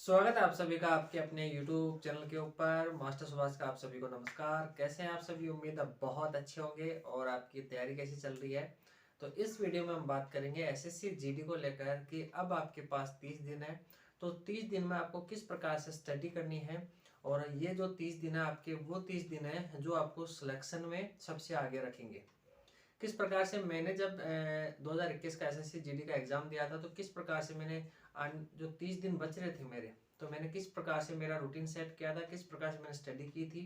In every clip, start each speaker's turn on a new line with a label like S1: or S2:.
S1: स्वागत है आप सभी का आपके अपने YouTube चैनल के ऊपर। मास्टर सुभाष का आप सभी को नमस्कार। कैसे हैं आप सभी? उम्मीद है बहुत अच्छे होंगे। और आपकी तैयारी कैसी चल रही है? तो इस वीडियो में हम बात करेंगे एसएससी जीडी को लेकर कि अब आपके पास 30 दिन है। तो 30 दिन में आपको किस प्रकार से स्टडी करनी है, और ये जो 30 दिन है आपके वो 30 दिन है जो आपको सिलेक्शन में सबसे आगे रखेंगे। किस प्रकार से मैंने जब 2021 का एसएससी जीडी का एग्जाम दिया था, तो किस प्रकार से मैंने जो 30 दिन बच रहे थे मेरे, तो मैंने किस प्रकार से मेरा रूटीन सेट किया था, किस प्रकार से मैंने स्टडी की थी,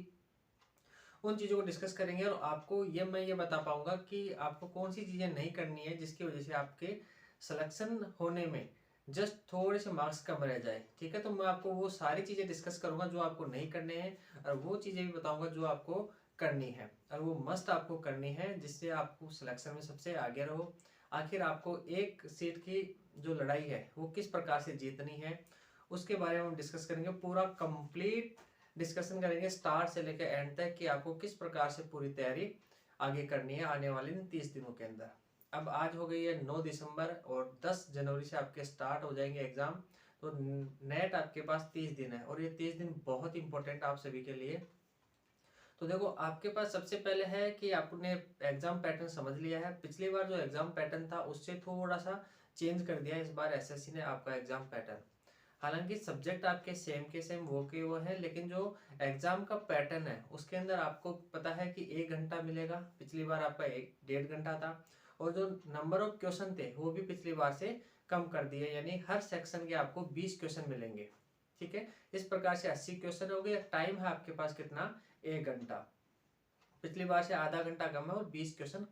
S1: उन चीज़ों को डिस्कस करेंगे। और आपको मैं ये बता पाऊंगा कि आपको कौन सी चीज़ें नहीं करनी है जिसकी वजह से आपके सिलेक्शन होने में जस्ट थोड़े से मार्क्स कम रह जाए। ठीक है, तो मैं आपको वो सारी चीज़ें डिस्कस करूंगा जो आपको नहीं करने हैं, और वो चीज़ें भी बताऊंगा जो आपको करनी है, और वो मस्ट आपको करनी है जिससे आपको सिलेक्शन में सबसे आगे रहो। आखिर आपको एक सीट की जो लड़ाई है वो किस प्रकार से जीतनी है, उसके बारे में हम डिस्कस करेंगे। पूरा कंप्लीट डिस्कशन करेंगे स्टार्ट से लेकर एंड तक कि आपको किस प्रकार से पूरी तैयारी आगे करनी है आने वाले 30 दिनों के अंदर। अब आज हो गई है 9 दिसंबर और 10 जनवरी से आपके स्टार्ट हो जाएंगे एग्जाम। तो नेट आपके पास 30 दिन है, और ये 30 दिन बहुत इंपॉर्टेंट आप सभी के लिए। तो देखो, आपके पास सबसे पहले है कि आपने एग्जाम पैटर्न समझ लिया है। पिछली बार जो एग्जाम पैटर्न था उससे थोड़ा सा चेंज कर दिया है इस बार एसएससी ने आपका एग्जाम पैटर्न। हालांकि सब्जेक्ट आपके सेम के सेम वो के वो है, लेकिन जो एग्जाम का पैटर्न है उसके अंदर आपको पता है कि 1 घंटा मिलेगा। पिछली बार आपका 1 1.5 घंटा था। और जो नंबर ऑफ क्वेश्चन थे वो भी पिछली बार से कम कर दिए, यानी हर सेक्शन के आपको 20 क्वेश्चन मिलेंगे। ठीक है, इस प्रकार से 80 क्वेश्चन हो गए। टाइम है आपके पास कितना? 1 घंटा। पिछली बार से आधा घंटा कम है, और 20 क्वेश्चन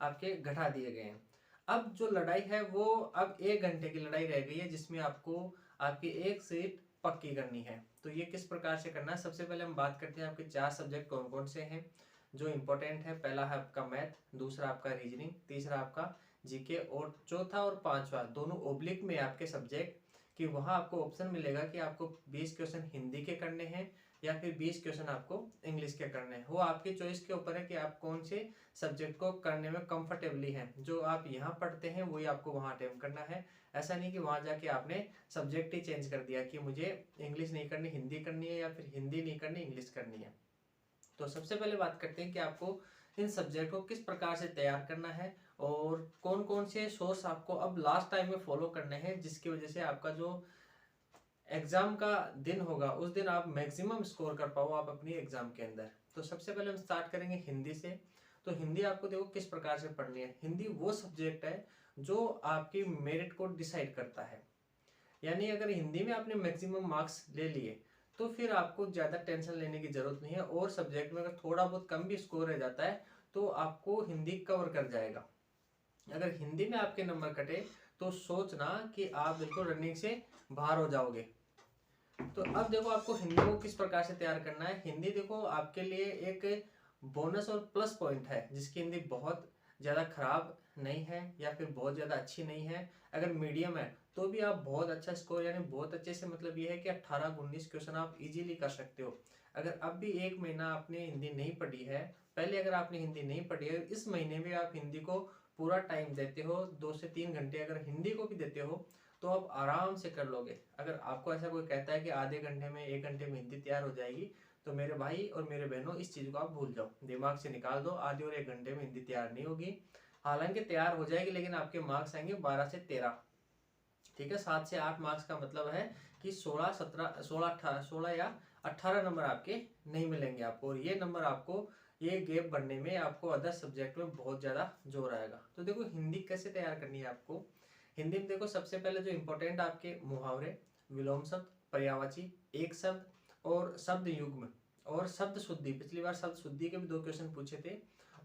S1: आपके घटा दिए गए हैं। अब जो लड़ाई है वो अब 1 घंटे की लड़ाई रह गई है, जिसमें आपको आपकी एक सीट पक्की करनी है। तो ये किस प्रकार से करना है, सबसे पहले हम बात करते हैं आपके 4 सब्जेक्ट कौन कौन से हैं जो इंपॉर्टेंट है। पहला है आपका मैथ, दूसरा आपका रीजनिंग, तीसरा आपका जीके, और चौथा और पांचवा दोनों ओब्लिक में आपके सब्जेक्ट कि वहां आपको ऑप्शन मिलेगा कि आपको 20 क्वेश्चन हिंदी के करने हैं या फिर 20 क्वेश्चन आपको इंग्लिश के करने हैं। वो आपकी चॉइस के ऊपर है कि आप कौन से सब्जेक्ट को करने में कंफर्टेबली हैं। जो आप यहाँ पढ़ते हैं वही आपको वहाँ अटेम्प्ट करना है। ऐसा नहीं कि वहाँ जाके आपने सब्जेक्ट ही चेंज कर दिया कि मुझे इंग्लिश नहीं करनी हिंदी करनी है, या फिर हिंदी नहीं करनी इंग्लिश करनी है। तो सबसे पहले बात करते हैं कि आपको इन सब्जेक्ट को किस प्रकार से तैयार करना है, और कौन कौन से सोर्स आपको अब लास्ट टाइम में फॉलो करने हैं, जिसकी वजह से आपका जो एग्जाम का दिन होगा उस दिन आप मैक्सिमम स्कोर कर पाओ आप अपनी एग्जाम के अंदर। तो सबसे पहले हम स्टार्ट करेंगे हिंदी से। तो हिंदी आपको देखो किस प्रकार से पढ़नी है। हिंदी वो सब्जेक्ट है जो आपकी मेरिट को डिसाइड करता है, यानी अगर हिंदी में आपने मैक्सिमम मार्क्स ले लिए तो फिर आपको ज़्यादा टेंशन लेने की जरूरत नहीं है। और सब्जेक्ट में अगर थोड़ा बहुत कम भी स्कोर रह जाता है तो आपको हिंदी कवर कर जाएगा। अगर हिंदी में आपके नंबर कटे तो सोचना कि आप बिल्कुल रनिंग से बाहर हो जाओगे। तो अब देखो आपको हिंदी को किस प्रकार से तैयार करना है। हिंदी देखो आपके लिए एक बोनस और प्लस पॉइंट है, जिसकी हिंदी बहुत ज़्यादा खराब नहीं है या फिर बहुत ज़्यादा अच्छी नहीं है। अगर मीडियम है तो भी आप बहुत अच्छा स्कोर, यानी बहुत अच्छे से, मतलब ये है कि 18-19 क्वेश्चन आप इजीली कर सकते हो। अगर अब भी 1 महीना आपने हिंदी नहीं पढ़ी है, पहले अगर आपने हिंदी नहीं पढ़ी है, इस महीने में आप हिंदी को पूरा टाइम देते हो, 2 से 3 घंटे अगर हिंदी को भी देते हो तो आप आराम से कर लोगे। अगर आपको ऐसा कोई कहता है कि आधे घंटे में 1 घंटे में हिंदी तैयार हो जाएगी, तो मेरे भाई और मेरे बहनों इस चीज़ को आप भूल जाओ, दिमाग से निकाल दो। आधे और 1 घंटे में हिंदी तैयार नहीं होगी। हालांकि तैयार हो जाएगी, लेकिन आपके मार्क्स आएंगे 12 से 13। ठीक है, 7 से 8 मार्क्स का मतलब है कि 16 या 18 नंबर आपके नहीं मिलेंगे आपको। और ये नंबर आपको, ये गैप बढ़ने में आपको अदर सब्जेक्ट में बहुत ज़्यादा जोर आएगा। तो देखो हिंदी कैसे तैयार करनी है आपको। हिंदी में देखो सबसे पहले जो इंपॉर्टेंट आपके मुहावरे, विलोम शब्द, पर्यायवाची, एक शब्द और शब्द युग्म और शब्द शुद्धि। पिछली बार शब्द शुद्धि के भी 2 क्वेश्चन पूछे थे,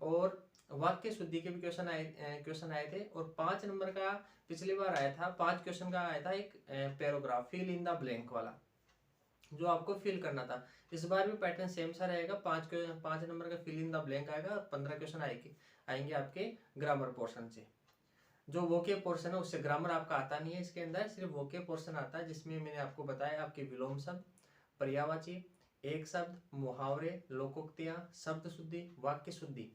S1: और वाक्य शुद्धि के भी क्वेश्चन आए थे। और 5 नंबर का पिछली बार आया था, 5 क्वेश्चन का आया था एक paragraph, fill in the blank वाला, जो आपको फिल करना था। इस बार भी पैटर्न सेम सा रहेगा। 5 नंबर का फिल इन द ब्लैंक आएगा, और 15 क्वेश्चन आएंगे आपके ग्रामर पोर्शन से। जो वोके पोर्शन है उससे ग्रामर आपका आता नहीं है, इसके अंदर सिर्फ वोके पोर्शन आता है, जिसमें मैंने आपको बताया आपके विलोम शब्द, पर्यायवाची, एक शब्द, मुहावरे, लोकोक्तियां, शब्द शुद्धि, वाक्य शुद्धि,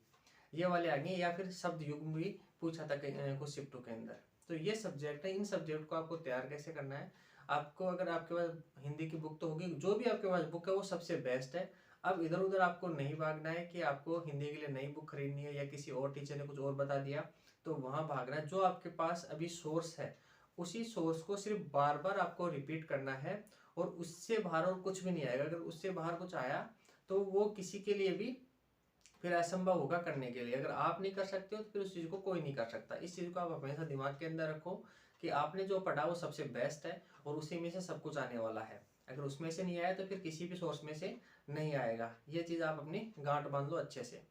S1: ये वाले आएंगे। या फिर शब्द युग्म भी पूछा था कुछ शिफ्टों के अंदर। तो ये सब्जेक्ट है, इन सब्जेक्ट को आपको तैयार कैसे करना है। आपको अगर आपके पास हिंदी की बुक तो होगी, जो भी आपके पास बुक है वो सबसे बेस्ट है। अब इधर उधर आपको नहीं भागना है कि आपको हिंदी के लिए नई बुक खरीदनी है या किसी और टीचर ने कुछ और बता दिया तो वहां भागना है। जो आपके पास अभी सोर्स है उसी सोर्स को सिर्फ बार बार आपको रिपीट करना है, और उससे बाहर और कुछ भी नहीं आएगा। अगर उससे बाहर कुछ आया तो वो किसी के लिए भी फिर असंभव होगा करने के लिए। अगर आप नहीं कर सकते हो तो फिर उस चीज़ को कोई नहीं कर सकता। इस चीज़ को आप हमेशा दिमाग के अंदर रखो कि आपने जो पढ़ा वो सबसे बेस्ट है और उसी में से सब कुछ आने वाला है। अगर उसमें से नहीं आया तो फिर किसी भी सोर्स में से नहीं आएगा। ये चीज़ आप अपनी गांठ बांध लो अच्छे से।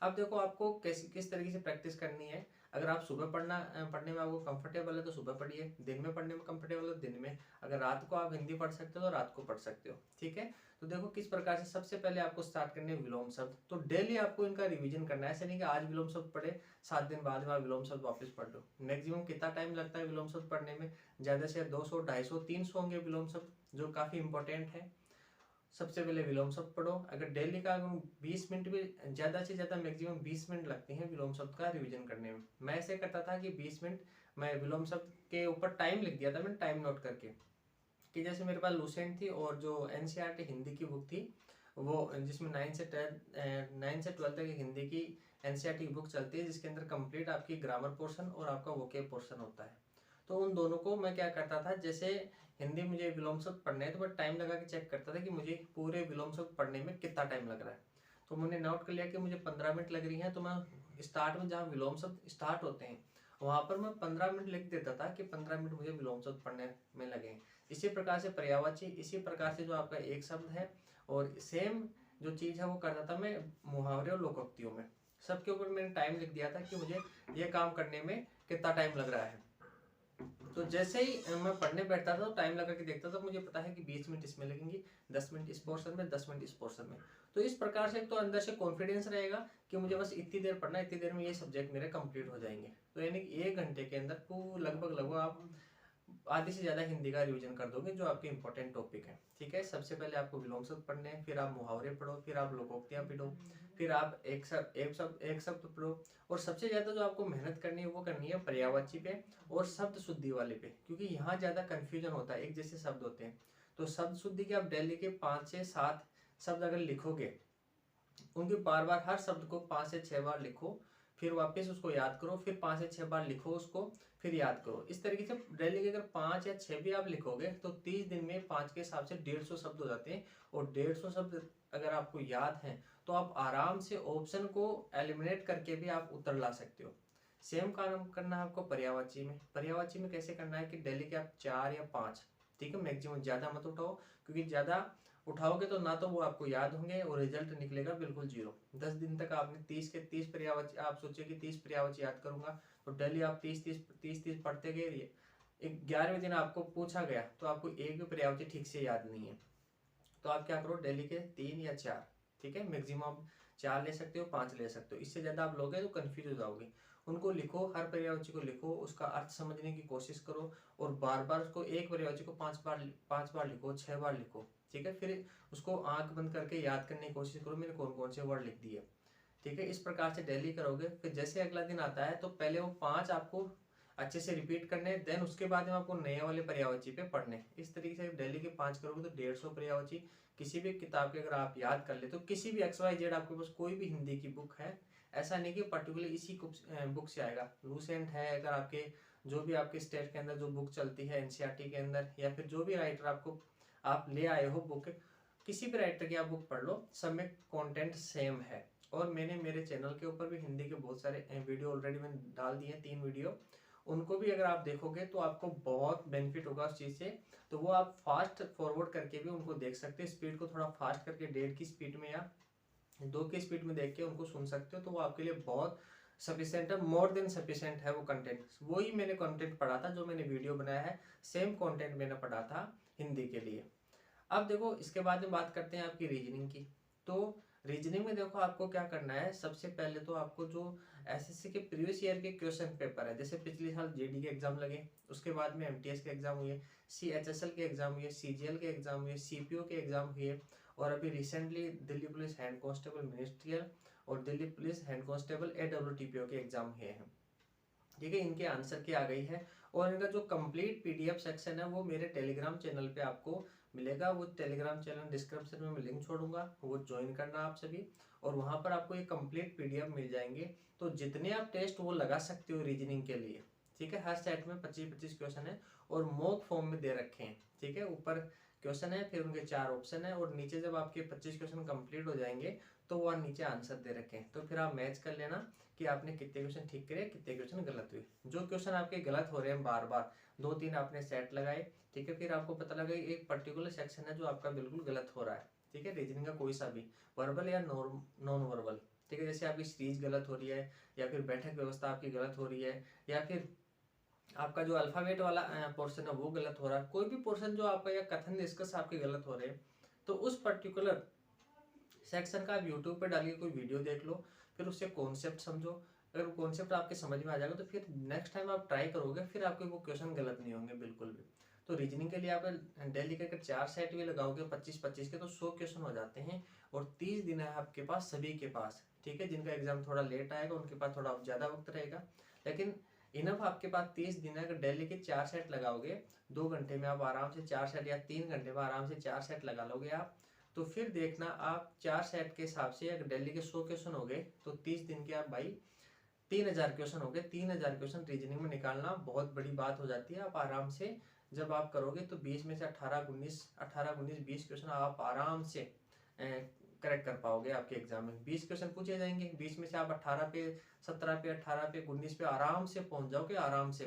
S1: अब देखो आपको किस तरीके से प्रैक्टिस करनी है। अगर आप सुबह पढ़ने में आपको कंफर्टेबल है तो सुबह पढ़िए, दिन में पढ़ने में कंफर्टेबल है दिन में, अगर रात को आप हिंदी पढ़ सकते हो तो रात को पढ़ सकते हो, ठीक है। तो देखो किस प्रकार से सबसे पहले आपको स्टार्ट करने हैं विलोम शब्द। तो डेली आपको इनका रिवीजन करना है। ऐसे नहीं कि आज विलोम शब्द पढ़े 7 दिन बाद में आप विलोम शब्द वापस पढ़ लो। मैक्सिमम कितना टाइम लगता है विलोम शब्द पढ़ने में? ज़्यादा से 200, 250, 300 होंगे विलोम शब्द जो काफ़ी इंपॉर्टेंट है। सबसे पहले विलोम शब्द पढ़ो। अगर डेली का 20 मिनट भी, ज़्यादा से ज़्यादा मैक्सिमम 20 मिनट लगते हैं विलोम शब्द का रिवीजन करने में। मैं ऐसे करता था कि 20 मिनट मैं विलोम शब्द के ऊपर टाइम लिख दिया था, मैंने टाइम नोट करके, कि जैसे मेरे पास लूसेंट थी और जो एनसीईआरटी हिंदी की बुक थी वो, जिसमें 9 से 12 तक हिंदी की एनसीईआरटी की बुक चलती है, जिसके अंदर कंप्लीट आपकी ग्रामर पोर्शन और आपका वोकेब पोर्शन होता है। तो उन दोनों को मैं क्या करता था, जैसे हिंदी मुझे विलोम शब्द पढ़ने हैं तो मैं टाइम लगा के चेक करता था कि मुझे पूरे विलोम शब्द पढ़ने में कितना टाइम लग रहा है। तो मैंने नोट कर लिया कि मुझे 15 मिनट लग रही हैं, तो मैं स्टार्ट में जहाँ विलोम शब्द स्टार्ट होते हैं वहाँ पर मैं 15 मिनट लिख देता था कि 15 मिनट मुझे विलोम शब्द पढ़ने में लगे। इसी प्रकार से पर्यायवाची, इसी प्रकार से जो आपका एक शब्द है, और सेम जो चीज़ है वो करता था मैं मुहावरे और लोकोक्तियों में। सबके ऊपर मैंने टाइम लिख दिया था कि मुझे ये काम करने में कितना टाइम लग रहा है। तो जैसे ही मैं पढ़ने बैठता था तो टाइम लगा के देखता था, मुझे पता है कि 20 मिनट इसमें लगेंगी, 10 मिनट इस पोर्शन में, 10 मिनट इस पोर्शन में। तो इस प्रकार से तो अंदर से कॉन्फिडेंस रहेगा कि मुझे बस इतनी देर पढ़ना, इतनी देर में ये सब्जेक्ट मेरे कंप्लीट हो जाएंगे। तो यानी कि 1 घंटे के अंदर लगभग आप आधे से ज़्यादा हिंदी का रिवीजन कर दोगे जो आपके इंपॉर्टेंट टॉपिक है, ठीक है। सबसे पहले आपको विलोम शब्द पढ़ने हैं, फिर आप मुहावरे पढ़ो, फिर आप लोकोक्तियाँ पढ़ो, फिर आप एक शब्द पढ़ो। और सबसे ज़्यादा जो आपको मेहनत करनी है वो करनी है पर्यायवाची पे और शब्द शुद्धि वाले पे, क्योंकि यहाँ ज़्यादा कन्फ्यूजन होता है, एक जैसे शब्द होते हैं। तो शब्द शुद्धि के आप डेली के 5 से 7 शब्द अगर लिखोगे, उनके बार बार हर शब्द को 5 से 6 बार लिखो, फिर वापस उसको याद करो, फिर 5 से 6 बार लिखो उसको, फिर याद करो। इस तरीके से डेली के अगर 5 या 6 भी आप लिखोगे तो 30 दिन में 5 के हिसाब से 150 शब्द हो जाते हैं। और 150 शब्द अगर आपको याद हैं तो आप आराम से ऑप्शन को एलिमिनेट करके भी आप उत्तर ला सकते हो। सेम काम करना है आपको पर्यायवाची में। पर्यायवाची में कैसे करना है कि डेली के आप 4 या 5, ठीक है, मैक्सिमम, ज़्यादा मत उठाओ, क्योंकि ज़्यादा उठाओगे तो ना तो वो आपको याद होंगे और रिजल्ट निकलेगा बिल्कुल 0। 10 दिन तक आपने 30 पर्यायवाची, आप सोचिए कि 30 पर्यायवाची याद करूंगा, तो डेली आप 30 पढ़ते गए। 11वें दिन आपको पूछा गया तो आपको एक भी पर्यायवाची ठीक से याद नहीं है, तो आप क्या करो, डेली के 3 या 4, ठीक है, मैक्सिमम 4 ले सकते हो, 5 ले सकते हो। इससे ज़्यादा आप लोगे तो कन्फ्यूज हो जाओगे। उनको लिखो, हर पर्यायवाची को लिखो, उसका अर्थ समझने की कोशिश करो, और बार बार उसको एक पर्यायवाची को 5 बार लिखो, 6 बार लिखो, ठीक है। फिर उसको आंख बंद करके याद करने की कोशिश करो मैंने कौन कौन से वर्ड लिख दिए, ठीक है। इस प्रकार से डेली करोगे। फिर जैसे अगला दिन आता है तो पहले वो 5 आपको अच्छे से रिपीट करने, देन उसके बाद में आपको नए वाले पर्यायवाची पे पढ़ने। इस तरीके से डेली के 5 करोगे तो 150 पर्यायवाची किसी भी किताब के अगर आप याद कर ले, तो किसी भी XYZ आपके पास कोई भी हिंदी की बुक है, ऐसा नहीं कि पर्टिकुलर इसी बुक से आएगा। लूसेंट है, अगर आपके जो भी आपके स्टेट के अंदर जो बुक चलती है एनसीईआरटी के अंदर, या फिर जो भी राइटर आपको आप ले आए हो बुक, किसी भी राइटर की आप बुक पढ़ लो, सब में कंटेंट सेम है। और मैंने मेरे चैनल के ऊपर भी हिंदी के बहुत सारे वीडियो ऑलरेडी मैंने डाल दिए, 3 वीडियो, उनको भी अगर आप देखोगे तो आपको बहुत बेनिफिट होगा उस चीज़ से। तो वो आप फास्ट फॉरवर्ड करके भी उनको देख सकते हो, स्पीड को थोड़ा फास्ट करके 1.5 की स्पीड में या 2 की स्पीड में देख के उनको सुन सकते हो। तो वो आपके लिए बहुत सफिशिएंट है, मोर देन सफिशिएंट है वो कंटेंट। वही मैंने कंटेंट पढ़ा था जो मैंने वीडियो बनाया है, सेम कंटेंट मैंने पढ़ा था हिंदी के लिए। अब देखो इसके बाद में बात करते हैं आपकी रीजनिंग की। तो रीजनिंग में देखो आपको क्या करना है, सबसे पहले तो आपको जो एसएससी के प्रीवियस ईयर के क्वेश्चन पेपर है, जैसे पिछले साल जेडी के एग्जाम लगे, उसके बाद में एमटीएस के एग्जाम हुए, सीएचएसएल के एग्जाम हुए, सीजीएल के एग्जाम हुए, सीपीओ के एग्जाम हुए, और अभी recently Delhi police head constable ministerial और Delhi police head constable AWTPO के एग्जाम हुए हैं, ठीक है। इनके आंसर की आ गई है और इनका जो कंप्लीट पीडीएफ सेक्शन है वो मेरे टेलीग्राम चैनल पे आपको मिलेगा। वो टेलीग्राम चैनल डिस्क्रिप्शन में मैं लिंक छोड़ूंगा, वो ज्वाइन करना आप सभी, और वहाँ पर आपको ये कंप्लीट पीडीएफ मिल जाएंगे। तो जितने आप टेस्ट वो लगा सकते हो रीजनिंग के लिए, ठीक है। हर सेट में 25-25 क्वेश्चन है और मॉक फॉर्म में दे रखे हैं, ठीक है। ऊपर क्वेश्चन है, फिर उनके 4 ऑप्शन है, और नीचे जब आपके 25 क्वेश्चन कंप्लीट हो जाएंगे तो वहाँ नीचे आंसर दे रखे हैं। तो फिर आप मैच कर लेना कि आपने कितने क्वेश्चन ठीक करे, कितने क्वेश्चन गलत हुए। जो क्वेश्चन आपके गलत हो रहे हैं बार बार, 2-3 आपने सेट लगाए, ठीक है, फिर आपको पता लगा एक पर्टिकुलर सेक्शन है जो आपका बिल्कुल गलत हो रहा है, ठीक है। रीजनिंग का कोई सा भी, वर्बल या नॉन वर्बल, ठीक है। जैसे आपकी सीरीज गलत हो रही है, या फिर बैठक व्यवस्था आपकी गलत हो रही है, या फिर आपका जो अल्फाबेट वाला पोर्शन है वो गलत हो रहा है, कोई भी पोर्शन जो आपका या कथन निष्कर्ष आपके गलत हो रहे हैं, तो उस पर्टिकुलर सेक्शन का आप यूट्यूब पर डालिए, कोई वीडियो देख लो, फिर उससे कॉन्सेप्ट समझो। अगर कॉन्सेप्ट आपके समझ में आ जाएगा तो फिर नेक्स्ट टाइम आप ट्राई करोगे, फिर आपके वो क्वेश्चन गलत नहीं होंगे बिल्कुल भी। तो रीजनिंग के लिए आप डेली के 4 सेट भी लगाओगे 25-25 के, तो 100 क्वेश्चन हो जाते हैं। और 30 दिन है आपके पास, सभी के पास, ठीक है। जिनका एग्जाम थोड़ा लेट आएगा उनके पास थोड़ा ज़्यादा वक्त रहेगा, लेकिन इनफ आपके पास 30 दिन है। अगर डेली के 4 सेट लगाओगे, 2 घंटे में आप आराम से 4 सेट, या 3 घंटे में आराम से 4 सेट लगा लोगे आप, तो फिर देखना आप 4 सेट के हिसाब से अगर डेली के 100 क्वेश्चन हो गए तो 30 दिन के आप भाई 3000 क्वेश्चन हो गए। 3000 क्वेश्चन रीजनिंग में निकालना बहुत बड़ी बात हो जाती है। आप आराम से जब आप करोगे तो 20 में से 18-19 20 क्वेश्चन आप आराम से करेक्ट कर पाओगे। आपके एग्जाम में 20 क्वेश्चन पूछे जाएंगे, 20 में से आप 18 पे, 17 पे, 18 पे, 19 पे आराम से पहुंच जाओगे, आराम से,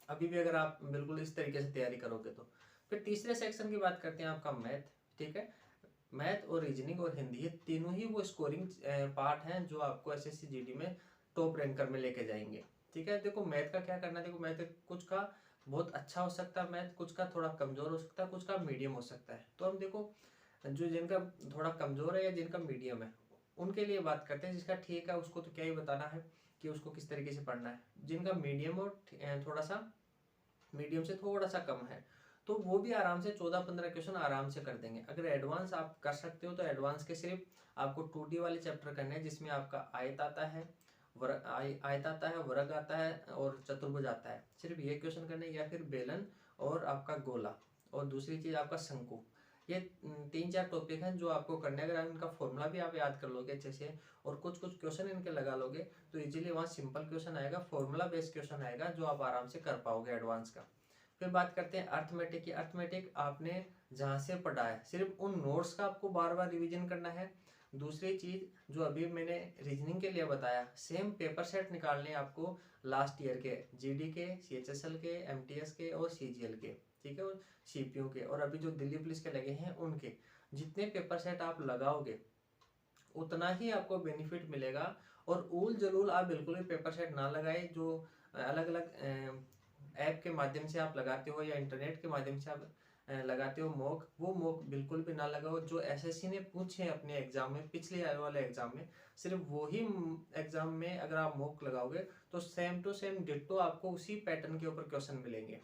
S1: अभी भी अगर आप बिल्कुल इस तरीके से तैयारी करोगे तो। फिर तीसरे सेक्शन की बात करते हैं, आपका मैथ, ठीक है। मैथ और रीजनिंग और हिंदी, ये तीनों ही वो स्कोरिंग पार्ट हैं जो आपको एसएससी जीडी में टॉप रैंकर में लेके जाएंगे, ठीक है। देखो मैथ का क्या करना है, देखो मैथ कुछ का बहुत अच्छा हो सकता है, मैथ कुछ का थोड़ा कमजोर हो सकता है, कुछ का मीडियम हो सकता है। तो हम देखो जो जिनका थोड़ा कमजोर है या जिनका मीडियम है उनके लिए बात करते हैं। जिसका ठीक है उसको तो क्या ही बताना है कि उसको किस तरीके से पढ़ना है। जिनका मीडियम और थोड़ा सा मीडियम से थोड़ा सा कम है, तो वो भी आराम से 14-15 क्वेश्चन आराम से कर देंगे। अगर एडवांस आप कर सकते हो तो एडवांस के सिर्फ आपको 2D वाले चैप्टर करने हैं, जिसमें आपका आयत आता है, आयत आता है, वर्ग आता है और चतुर्भुज आता है। सिर्फ ये क्वेश्चन करने, या फिर बेलन और आपका गोला, और दूसरी चीज आपका शंकु। ये 3-4 टॉपिक हैं जो आपको करने, अगर इनका फॉर्मूला भी आप याद कर लोगे अच्छे से और कुछ कुछ क्वेश्चन इनके लगा लोगे तो इजीली वहाँ सिंपल क्वेश्चन आएगा, फॉर्मूला बेस्ड क्वेश्चन आएगा जो आप आराम से कर पाओगे एडवांस का। फिर बात करते हैं अर्थमेटिक की। अर्थमेटिक आपने जहाँ से पढ़ा है सिर्फ उन नोट्स का आपको बार बार रिवीजन करना है। दूसरी चीज जो अभी मैंने रीजनिंग के लिए बताया, सेम पेपर सेट निकालने आपको लास्ट ईयर के जीडी के, सीएचएसएल के, एमटीएस के और सीजीएल के, ठीक है, और सीपीयू के, और अभी जो दिल्ली पुलिस के लगे हैं उनके। जितने पेपर सेट आप लगाओगे उतना ही आपको बेनिफिट मिलेगा। और उल जलूल आप बिल्कुल भी पेपर सेट ना लगाए जो अलग अलग ऐप के माध्यम से आप लगाते हो या इंटरनेट के माध्यम से आप लगाते हो मॉक, वो मॉक बिल्कुल भी ना लगाओ। जो एसएससी ने पूछे अपने एग्जाम में, पिछले आने वाले एग्जाम में, सिर्फ वही एग्जाम में अगर आप मॉक लगाओगे तो सेम टू सेम डिट्टो आपको उसी पैटर्न के ऊपर क्वेश्चन मिलेंगे।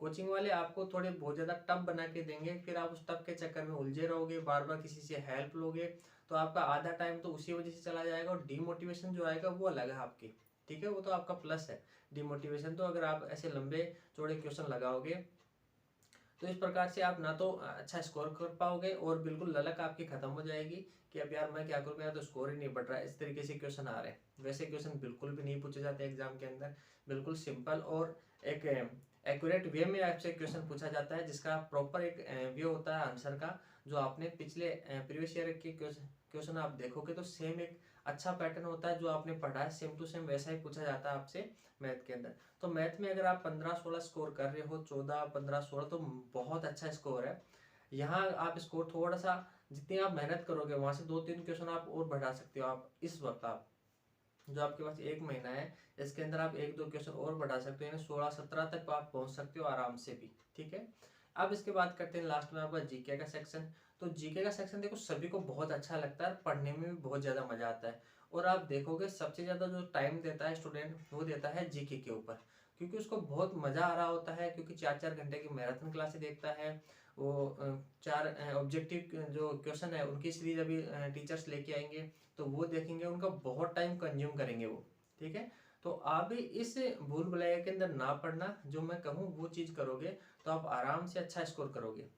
S1: कोचिंग वाले आपको थोड़े बहुत ज़्यादा टफ बना के देंगे, फिर आप उस टफ के चक्कर में उलझे रहोगे, बार बार किसी से हेल्प लोगे, तो आपका आधा टाइम तो उसी वजह से चला जाएगा। और डीमोटिवेशन जो आएगा वो अलग है आपकी, ठीक है, वो तो आपका प्लस है डीमोटिवेशन। तो अगर आप ऐसे लंबे चौड़े क्वेश्चन लगाओगे तो इस प्रकार से आप ना तो अच्छा स्कोर कर पाओगे और बिल्कुल ललक आपकी खत्म हो जाएगी कि अब यार मैं क्या करूँ, मेरा तो स्कोर ही नहीं बढ़ रहा है। इस तरीके से क्वेश्चन आ रहे हैं, वैसे क्वेश्चन बिल्कुल भी नहीं पूछे जाते एग्जाम के अंदर। बिल्कुल सिंपल और एक एक्यूरेट वे में आपसे क्वेश्चन पूछा जाता है, जिसका प्रॉपर एक वे होता है आंसर का। जो आपने पिछले प्रीवियस ईयर के क्वेश्चन आप देखोगे तो सेम एक अच्छा पैटर्न होता है, जो आपने पढ़ा है सेम टू सेम वैसा ही पूछा जाता है आपसे मैथ के अंदर। तो मैथ में अगर आप 15-16 स्कोर कर रहे हो, 14-15-16, तो बहुत अच्छा स्कोर है। यहाँ आप स्कोर थोड़ा सा, जितनी आप मेहनत करोगे वहां से 2-3 क्वेश्चन आप और बढ़ा सकते हो। आप इस वक्त आप जो आपके पास 1 महीना है इसके अंदर आप 1-2 क्वेश्चन और बढ़ा सकते हो, 16-17 तक आप पहुंच सकते हो आराम से भी, ठीक है। अब इसके बाद करते हैं लास्ट में आपका जीके का सेक्शन। तो जीके का सेक्शन देखो सभी को बहुत अच्छा लगता है, पढ़ने में भी बहुत ज़्यादा मजा आता है। और आप देखोगे सबसे ज़्यादा जो टाइम देता है स्टूडेंट वो देता है जीके के ऊपर, क्योंकि उसको बहुत मज़ा आ रहा होता है, क्योंकि 4-4 घंटे की मैराथन क्लासेस देखता है वो। 4 ऑब्जेक्टिव जो क्वेश्चन है उनकी सीरीज अभी टीचर्स लेके आएंगे, तो वो देखेंगे, उनका बहुत टाइम कंज्यूम करेंगे वो, ठीक है। तो आप भी इस भूल भुलैया के अंदर ना पड़ना, जो मैं कहूँ वो चीज़ करोगे तो आप आराम से अच्छा स्कोर करोगे।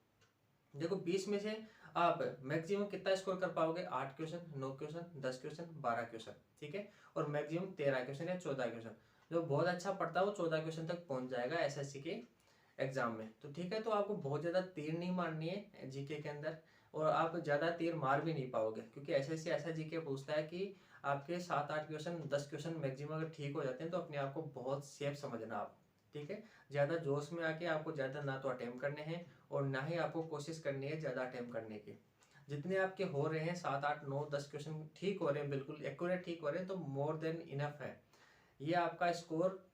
S1: देखो 20 में से आप मैक्सिमम कितना स्कोर कर पाओगे, 8 क्वेश्चन, 9 क्वेश्चन, 10 क्वेश्चन, 12 क्वेश्चन, ठीक है। और मैक्सिमम 13 क्वेश्चन या 14 क्वेश्चन। जो बहुत अच्छा पढ़ता है वो 14 क्वेश्चन तक पहुंच जाएगा एसएससी के एग्जाम में। तो ठीक है, तो आपको बहुत ज़्यादा तीर नहीं मारनी है जीके के अंदर, और आप ज़्यादा तीर मार भी नहीं पाओगे, क्योंकि एसएससी ऐसा जीके पूछता है कि आपके 7-8 क्वेश्चन, 10 क्वेश्चन मैक्सिमम अगर ठीक हो जाते हैं तो अपने आप को बहुत सेफ समझना आप, ठीक है। ज़्यादा जोश में आके आपको ज़्यादा ना तो अटेम्प्ट करने हैं और ना ही आपको कोशिश करनी है ज़्यादा अटेम्प्ट करने की। जितने आपके हो रहे हैं 7-8-9-10 क्वेश्चन ठीक हो रहे हैं, बिल्कुल एक्यूरेट ठीक हो रहे हैं, तो मोर देन इनफ है। ये आपका स्कोर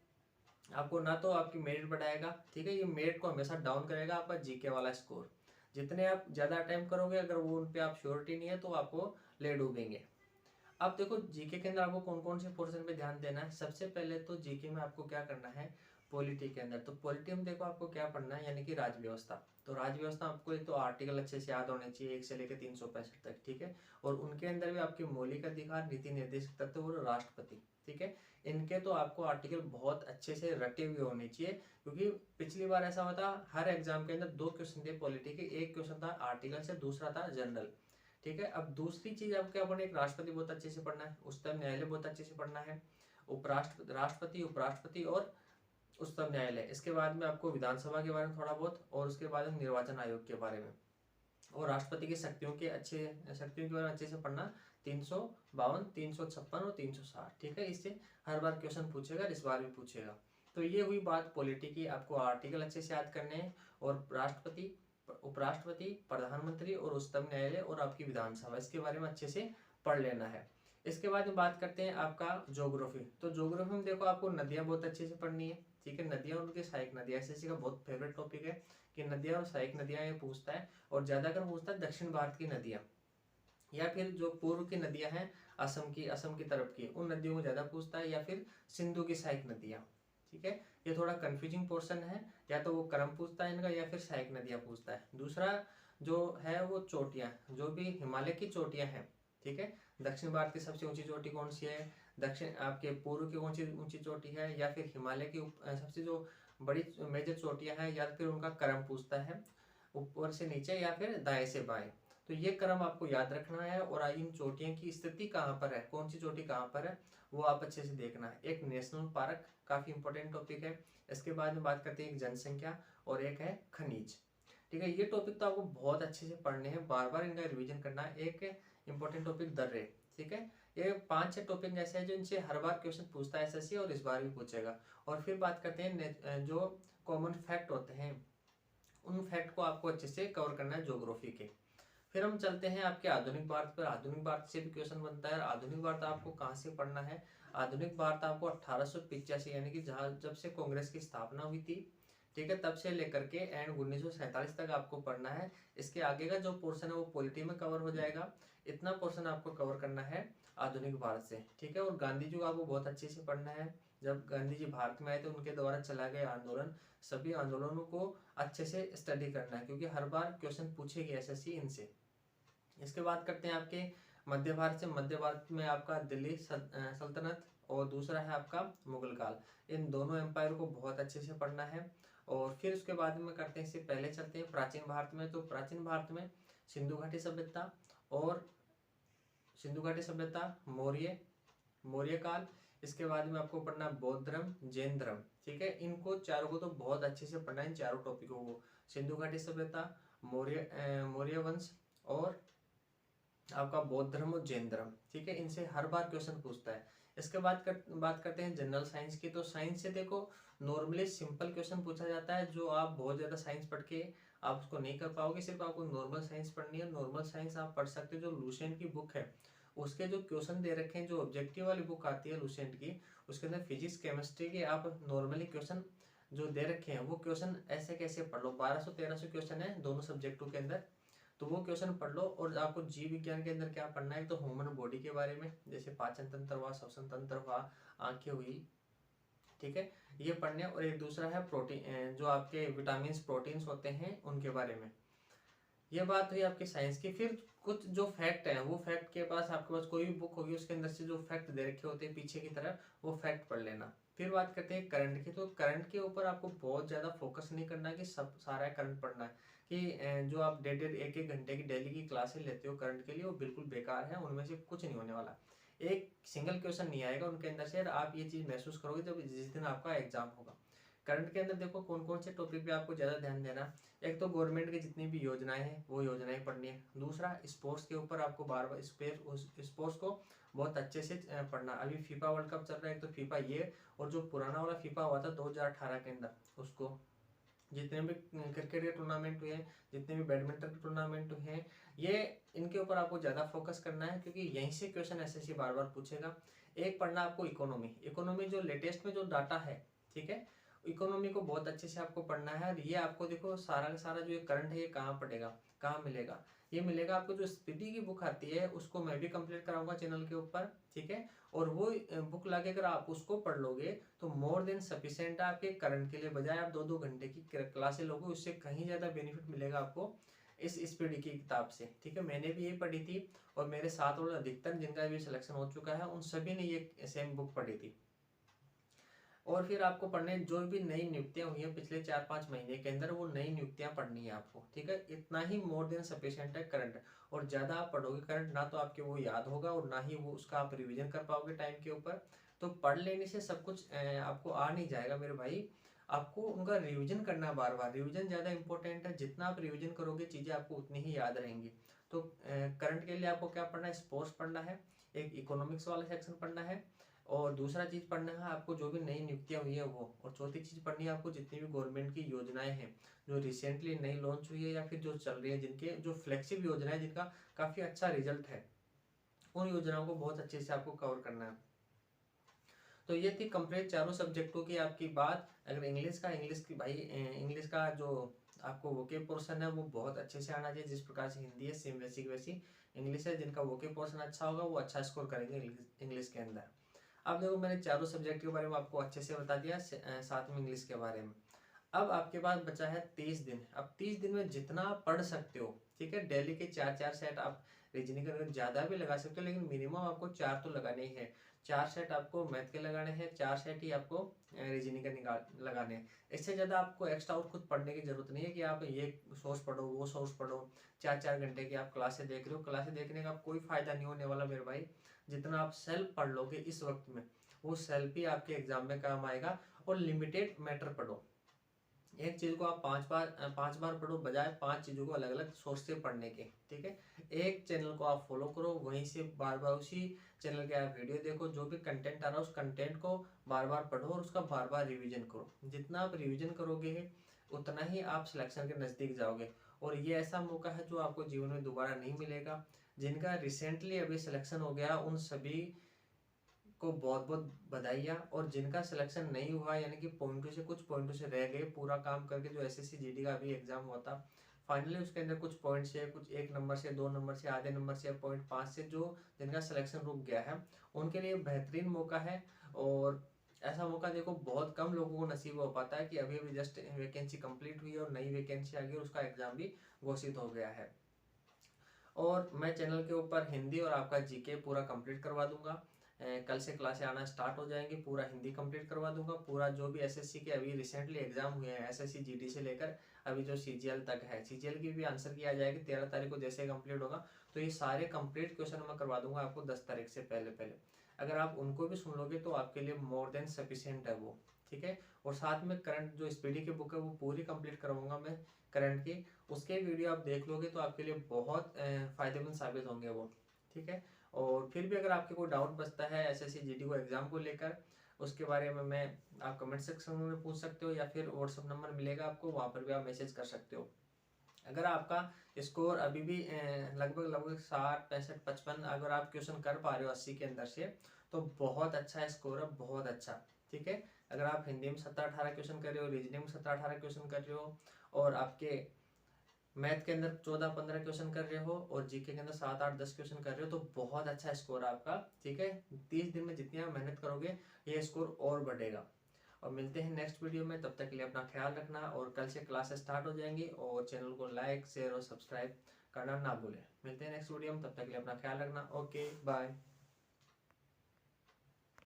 S1: आपको ना तो आपकी मेरिट बढ़ाएगा, ठीक है, ये मेरिट को हमेशा डाउन करेगा आपका जीके वाला स्कोर। जितने आप ज़्यादा अटेम्प्ट करोगे, अगर वो उन पे आप श्योरिटी नहीं है तो आपको ले डूबेंगे। अब देखो जीके के अंदर आपको कौन कौन से पोर्शन पे ध्यान देना है। सबसे पहले तो जीके में आपको क्या करना है, पॉलिटी के अंदर। तो पॉलिटी में देखो आपको क्या पढ़ना है, यानी कि राज्य व्यवस्था। तो राज्य व्यवस्था आपको एक तो आर्टिकल अच्छे से याद होने चाहिए 1 से लेकर 365 तक, ठीक है। और उनके अंदर भी आपके मौलिक अधिकार, नीति निर्देशक तत्व और राष्ट्रपति, ठीक है। इनके तो आपको आर्टिकल बहुत अच्छे से रटे हुए होने चाहिए, क्योंकि पिछली बार ऐसा हुआ था हर एग्जाम के अंदर 2 क्वेश्चन थे पॉलिटी के, एक क्वेश्चन था आर्टिकल से, दूसरा था जनरल, ठीक है। अब दूसरी चीज आपको क्या पढ़ना है, एक राष्ट्रपति बहुत अच्छे से पढ़ना है, उच्चतम न्यायालय बहुत अच्छे से पढ़ना है, राष्ट्रपति, उपराष्ट्रपति और उच्चतम न्यायालय। इसके बाद में आपको विधानसभा के बारे में थोड़ा बहुत, और उसके बाद में निर्वाचन आयोग के बारे में, और राष्ट्रपति की शक्तियों के बारे में अच्छे से पढ़ना, 352, 356 और 360, ठीक है। इससे हर बार क्वेश्चन पूछेगा, इस बार भी पूछेगा। तो ये हुई बात पॉलिटी की, आपको आर्टिकल अच्छे से याद करने हैं, और राष्ट्रपति, उपराष्ट्रपति, प्रधानमंत्री और उच्चतम न्यायालय और आपकी विधानसभा, इसके बारे में अच्छे से पढ़ लेना है। इसके बाद में बात करते हैं आपका ज्योग्राफी। तो ज्योग्राफी में देखो आपको नदियां बहुत अच्छे से पढ़नी है, ठीक है। नदियां और उनकी सहायक नदियां एसएससी का बहुत फेवरेट टॉपिक है, कि नदियां और सहायक नदियां ये पूछता है। और ज्यादातर पूछता है दक्षिण भारत की नदियां, या फिर जो पूर्व की नदियां हैं असम की तरफ की, उन नदियों को ज्यादा पूछता है, या फिर सिंधु की सहायक नदियां, ठीक है। ये थोड़ा कंफ्यूजिंग पोर्शन है, या तो वो क्रम पूछता है इनका, या फिर सहायक नदियां पूछता है। दूसरा जो है वो चोटियां, जो भी हिमालय की चोटियां हैं, ठीक है। दक्षिण भारत की सबसे ऊंची चोटी कौन सी है, दक्षिण आपके पूर्व की कौन सी ऊंची चोटी है, या फिर हिमालय की सबसे जो बड़ी मेजर चोटियां हैं, या फिर उनका क्रम पूछता है, ऊपर से नीचे या फिर दाएं से बाएं। तो ये क्रम आपको याद रखना है, और इन चोटियों की स्थिति कहाँ पर है, कौन सी चोटी कहाँ पर है, वो आप अच्छे से देखना है। एक नेशनल पार्क काफी इंपॉर्टेंट टॉपिक है। इसके बाद में बात करते हैं एक जनसंख्या, और एक है खनिज, ठीक है। ये टॉपिक तो आपको बहुत अच्छे से पढ़ने हैं, बार बार इनका रिवीजन करना है। एक इंपॉर्टेंट टॉपिक दर्रे, ठीक है। ये 5-6 टॉपिक ऐसे हैं जो इनसे हर बार क्वेश्चन पूछता है एसएससी, और इस बार भी पूछेगा। और फिर बात करते हैं जो कॉमन फैक्ट होते हैं, उन फैक्ट को आपको अच्छे से कवर करना है ज्योग्राफी के। फिर हम चलते हैं आपके आधुनिक भारत पर। आधुनिक भारत से भी क्वेश्चन बनता है। आधुनिक भारत आपको कहाँ से पढ़ना है, आधुनिक भारत आपको 1885 यानी कि जहाँ जब से कांग्रेस की स्थापना हुई थी, ठीक है, तब से लेकर के एंड 1947 तक आपको पढ़ना है। इसके आगे का जो पोर्शन है वो पॉलिटी में कवर हो जाएगा। इतना पोर्शन आपको कवर करना है आधुनिक भारत से, ठीक है। और गांधी जी को आपको बहुत अच्छे से पढ़ना है। जब गांधी जी भारत में आए थे, उनके द्वारा चला गया आंदोलन, सभी आंदोलनों को अच्छे से स्टडी करना है, क्योंकि हर बार क्वेश्चन पूछेगी एसएससी इनसे। इसके बाद करते हैं आपके मध्य भारत से। मध्य भारत में आपका दिल्ली सल्तनत, और दूसरा है आपका मुगल काल। इन दोनों एम्पायर को बहुत अच्छे से पढ़ना है। और फिर उसके बाद में करते हैं, इससे पहले चलते हैं प्राचीन भारत में। तो प्राचीन भारत में सिंधु घाटी सभ्यता, और सिंधु घाटी सभ्यता, मौर्य काल। इसके बाद में आपको पढ़ना बौद्ध धर्म, जैन धर्म, ठीक है। इनको चारों को तो बहुत अच्छे से पढ़ना है, इन चारों टॉपिकों को, सिंधु घाटी सभ्यता, मौर्य वंश, और आपका बौद्ध धर्म और जैन धर्म, ठीक है। इनसे हर बार क्वेश्चन पूछता है। इसके बाद बात करते हैं जनरल साइंस की। तो साइंस से देखो नॉर्मली सिंपल क्वेश्चन पूछा जाता है, जो आप बहुत ज़्यादा साइंस पढ़ के आप उसको नहीं कर पाओगे। सिर्फ आपको नॉर्मल साइंस पढ़नी है। नॉर्मल साइंस आप पढ़ सकते हो, जो लुसेंट की बुक है उसके जो क्वेश्चन दे रखे हैं, जो ऑब्जेक्टिव वाली बुक आती है लुसेंट की, उसके अंदर फिजिक्स केमिस्ट्री के आप नॉर्मली क्वेश्चन जो दे रखे हैं वो क्वेश्चन ऐसे कैसे पढ़ लो। 1200-1300 क्वेश्चन है दोनों सब्जेक्टों के अंदर, तो वो क्वेश्चन पढ़ लो। और आपको जीव विज्ञान के अंदर क्या पढ़ना है, तो ह्यूमन बॉडी के बारे में, जैसे पाचन तंत्र हुआ, श्वसन तंत्र हुआ, आंखें हुई, ठीक है, ये पढ़ने। और एक दूसरा है प्रोटीन, जो आपके विटामिन प्रोटीन्स होते हैं उनके बारे में। ये बात हुई आपकी साइंस की। फिर कुछ जो फैक्ट है, वो फैक्ट के पास आपके पास कोई भी बुक होगी उसके अंदर से जो फैक्ट दे रखे होते हैं पीछे की तरफ, वो फैक्ट पढ़ लेना। फिर बात करते हैं करंट की। तो करंट के ऊपर आपको बहुत ज़्यादा फोकस नहीं करना है कि सब सारा करंट पढ़ना है, कि जो आप डेढ़ डेढ़ एक एक घंटे की डेली की क्लासेस लेते हो करंट के लिए, वो बिल्कुल बेकार है, उनमें से कुछ नहीं होने वाला। एक सिंगल क्वेश्चन नहीं आएगा उनके अंदर से, आप ये चीज़ महसूस करोगे जब जिस दिन आपका एग्जाम होगा। करंट के अंदर देखो कौन कौन से टॉपिक पे आपको ज़्यादा ध्यान देना। एक तो गवर्नमेंट की जितनी भी योजनाएं हैं वो योजनाएं पढ़नी है। दूसरा स्पोर्ट्स के ऊपर आपको बार बार स्पोर्ट्स को बहुत अच्छे से पढ़ना। अभी फीफा वर्ल्ड कप चल रहा है, एक तो फीफा ये, और जो पुराना वाला फीफा हुआ था 2018 के अंदर, उसको, जितने भी क्रिकेट के टूर्नामेंट हुए हैं, जितने भी बैडमिंटन के टूर्नामेंट हुए हैं, ये इनके ऊपर आपको ज़्यादा फोकस करना है, क्योंकि यहीं से क्वेश्चन एसएससी बार बार पूछेगा। एक पढ़ना आपको इकोनॉमी। इकोनॉमी जो लेटेस्ट में जो डाटा है, ठीक है, इकोनॉमी को बहुत अच्छे से आपको पढ़ना है। और ये आपको देखो सारा का सारा जो ये करंट है ये कहाँ पड़ेगा, कहाँ मिलेगा, ये मिलेगा आपको जो स्पीडी की बुक आती है, उसको मैं भी कंप्लीट कराऊंगा चैनल के ऊपर, ठीक है। और वो बुक लाके अगर आप उसको पढ़ लोगे तो मोर देन सफिशिएंट है आपके करंट के लिए। बजाय आप 2-2 घंटे की क्लासें लोगे, उससे कहीं ज़्यादा बेनिफिट मिलेगा आपको इस स्पीडी की किताब से, ठीक है। मैंने भी ये पढ़ी थी, और मेरे साथ और अधिकतर जिनका भी सिलेक्शन हो चुका है उन सभी ने ये सेम बुक पढ़ी थी। और फिर आपको पढ़ने जो भी नई नियुक्तियां हुई हैं पिछले 4-5 महीने के अंदर, वो नई नियुक्तियां पढ़नी है आपको, ठीक है। इतना ही मोर देन सफिशिएंट है करंट। और ज़्यादा आप पढ़ोगे करंट, ना तो आपके वो याद होगा और ना ही वो उसका आप रिवीजन कर पाओगे टाइम के ऊपर। तो पढ़ लेने से सब कुछ आपको आ नहीं जाएगा मेरे भाई, आपको उनका रिवीजन करना है बार बार। रिवीजन ज़्यादा इंपॉर्टेंट है, जितना आप रिवीजन करोगे चीज़ें आपको उतनी ही याद रहेंगी। तो करंट के लिए आपको क्या पढ़ना है, स्पोर्ट्स पढ़ना है, एक इकोनॉमिक्स वाला सेक्शन पढ़ना है, और दूसरा चीज़ पढ़ना है आपको जो भी नई नियुक्तियां हुई है वो। और चौथी चीज़ पढ़नी है आपको जितनी भी गवर्नमेंट की योजनाएं हैं जो रिसेंटली नई लॉन्च हुई है या फिर जो चल रही है, जिनके जो फ्लैगशिप योजनाएं जिनका काफ़ी अच्छा रिजल्ट है, उन योजनाओं को बहुत अच्छे से आपको कवर करना है। तो ये थी कंप्लीट चारों सब्जेक्टों की आपकी बात। अगर इंग्लिश का, इंग्लिश की भाई, इंग्लिश का जो आपको वोके पोर्शन है वो बहुत अच्छे से आना चाहिए। जिस प्रकार से हिंदी है सेम वैसी की वैसी इंग्लिश है। जिनका वोके पोर्शन अच्छा होगा वो अच्छा स्कोर करेंगे इंग्लिश के अंदर। अब देखो मैंने चारों सब्जेक्ट के बारे में आपको अच्छे से बता दिया, साथ में इंग्लिश के बारे में। अब आपके पास बचा है 30 दिन। अब 30 दिन में जितना आप पढ़ सकते हो, ठीक है, डेली के 4-4 सेट आप रीजनिंग के ज़्यादा भी लगा सकते हो, लेकिन मिनिमम आपको 4 तो लगाने ही है। 4 सेट आपको मैथ के लगाने हैं, 4 सेट ही आपको रीजनिंग के लगाने हैं। इससे ज़्यादा आपको एक्स्ट्रा और खुद पढ़ने की जरूरत नहीं है कि आप ये सोर्स पढ़ो वो सोर्स पढ़ो। 4-4 घंटे की आप क्लासें देख रहे हो, क्लासें देखने का कोई फ़ायदा नहीं होने वाला मेरे भाई। जितना आप सेल्फ पढ़ लोगे इस वक्त में, वो सेल्फ ही आपके एग्जाम में काम आएगा। और लिमिटेड मैटर पढ़ो। एक चीज को आप 5 बार पढ़ो, बजाय 5 चीजों को अलग अलग सोर्स से पढ़ने के, ठीक है। एक चैनल को आप फॉलो करो, वहीं से बार बार उसी चैनल के आप वीडियो देखो, जो भी कंटेंट आ रहा है उस कंटेंट को बार बार पढ़ो और उसका बार बार रिवीजन करो। जितना आप रिवीजन करोगे उतना ही आप सिलेक्शन के नज़दीक जाओगे। और ये ऐसा मौका है जो आपको जीवन में दोबारा नहीं मिलेगा। जिनका रिसेंटली अभी सिलेक्शन हो गया उन सभी को बहुत बहुत बधाइयाँ। और जिनका सिलेक्शन नहीं हुआ, यानी कि पॉइंटों से, कुछ पॉइंटों से रह गए पूरा काम करके, जो एसएससी जीडी का भी एग्जाम हुआ था फाइनली, उसके अंदर कुछ पॉइंट से, कुछ 1 नंबर से, 2 नंबर से, आधे नंबर से, 0.5 से जो जिनका सिलेक्शन रुक गया है, उनके लिए बेहतरीन मौका है। और ऐसा मौका देखो बहुत कम लोगों को नसीब हो पाता है कि अभी अभी जस्ट वैकेंसी कंप्लीट हुई है और नई वैकेंसी आ गई और उसका एग्जाम भी घोषित हो गया है। और मैं चैनल के ऊपर हिंदी और आपका जीके पूरा कंप्लीट करवा दूंगा। कल से क्लासें आना स्टार्ट हो जाएंगी, पूरा हिंदी कंप्लीट करवा दूंगा। पूरा जो भी एसएससी के अभी रिसेंटली एग्जाम हुए हैं, एसएससी जीडी से लेकर अभी जो सीजीएल तक है, सीजीएल की भी आंसर किया जाएगी 13 तारीख को, जैसे कंप्लीट होगा। तो ये सारे कंप्लीट क्वेश्चन मैं करवा दूंगा आपको 10 तारीख से पहले पहले। अगर आप उनको भी सुन लोगे तो आपके लिए मोर देन सफिशियंट है वो, ठीक है। और साथ में करंट जो स्पीडी की बुक है वो पूरी कंप्लीट करवाऊंगा मैं करंट की। उसके वीडियो आप देख लोगे तो आपके लिए बहुत फायदेमंद साबित होंगे वो, ठीक है। और फिर भी अगर आपके कोई डाउट बचता है एसएससी जीडी को एग्जाम को लेकर, उसके बारे में मैं आप कमेंट सेक्शन में पूछ सकते हो, या फिर व्हाट्सअप नंबर मिलेगा आपको, वहाँ पर भी आप मैसेज कर सकते हो। अगर आपका स्कोर अभी भी लगभग लगभग 60, 65, 55 अगर आप क्वेश्चन कर पा रहे हो 80 के अंदर से, तो बहुत अच्छा स्कोर है, बहुत अच्छा, ठीक है। अगर आप हिंदी में 17-18 क्वेश्चन कर रहे हो, रीजनिंग में 17-18 क्वेश्चन कर रहे हो, और आपके मैथ के अंदर 14-15 क्वेश्चन कर रहे हो, और जीके के अंदर 7-8-10 क्वेश्चन कर रहे हो, तो बहुत अच्छा स्कोर है आपका, ठीक है। 30 दिन में जितनी आप मेहनत करोगे ये स्कोर और बढ़ेगा। और मिलते हैं नेक्स्ट वीडियो में। तब तक के लिए अपना ख्याल रखना, और कल से क्लासेस स्टार्ट हो जाएंगी, और चैनल को लाइक शेयर और सब्सक्राइब करना ना भूलें। मिलते हैं नेक्स्ट वीडियो में, तब तक के लिए अपना ख्याल रखना। Okay bye.